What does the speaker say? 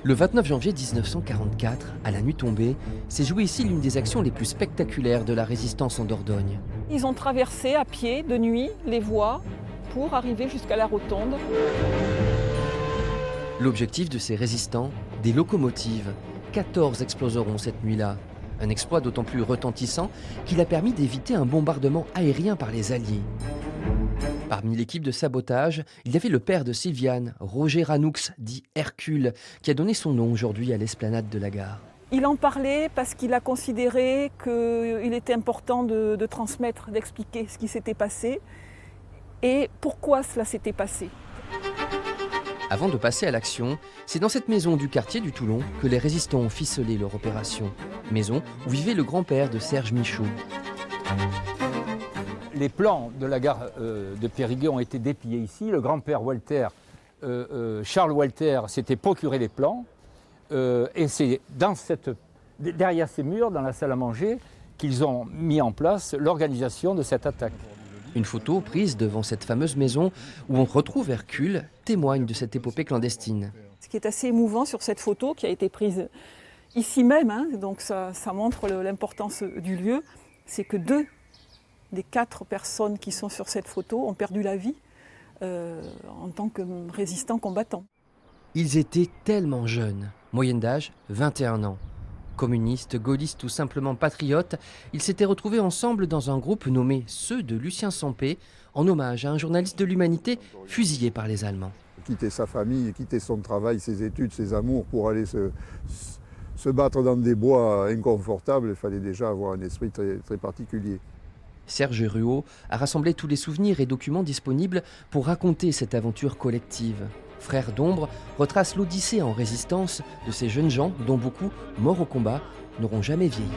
Le 29 janvier 1944, à la nuit tombée, s'est jouée ici l'une des actions les plus spectaculaires de la résistance en Dordogne. Ils ont traversé à pied, de nuit, les voies pour arriver jusqu'à la rotonde. L'objectif de ces résistants, des locomotives. 14 exploseront cette nuit-là. Un exploit d'autant plus retentissant qu'il a permis d'éviter un bombardement aérien par les Alliés. Parmi l'équipe de sabotage, il y avait le père de Sylviane, Roger Ranoux, dit Hercule, qui a donné son nom aujourd'hui à l'esplanade de la gare. Il en parlait parce qu'il a considéré qu'il était important de transmettre, d'expliquer ce qui s'était passé et pourquoi cela s'était passé. Avant de passer à l'action, c'est dans cette maison du quartier du Toulon que les résistants ont ficelé leur opération. Maison où vivait le grand-père de Serge Michaud. Les plans de la gare de Périgueux ont été dépliés ici. Le grand-père Walter, Charles Walter, s'était procuré les plans. Et c'est derrière ces murs, dans la salle à manger, qu'ils ont mis en place l'organisation de cette attaque. Une photo prise devant cette fameuse maison où on retrouve Hercule témoigne de cette épopée clandestine. Ce qui est assez émouvant sur cette photo qui a été prise ici même, donc ça montre l'importance du lieu, c'est que 2 des 4 personnes qui sont sur cette photo ont perdu la vie en tant que résistants combattants. Ils étaient tellement jeunes, moyenne d'âge 21 ans. Communistes, gaullistes ou simplement patriotes, ils s'étaient retrouvés ensemble dans un groupe nommé Ceux de Lucien Sampé, en hommage à un journaliste de l'Humanité fusillé par les Allemands. Quitter sa famille, quitter son travail, ses études, ses amours pour aller se battre dans des bois inconfortables, il fallait déjà avoir un esprit très, très particulier. Serge Ruot a rassemblé tous les souvenirs et documents disponibles pour raconter cette aventure collective. Frères d'ombre retrace l'odyssée en résistance de ces jeunes gens dont beaucoup, morts au combat, n'auront jamais vieilli.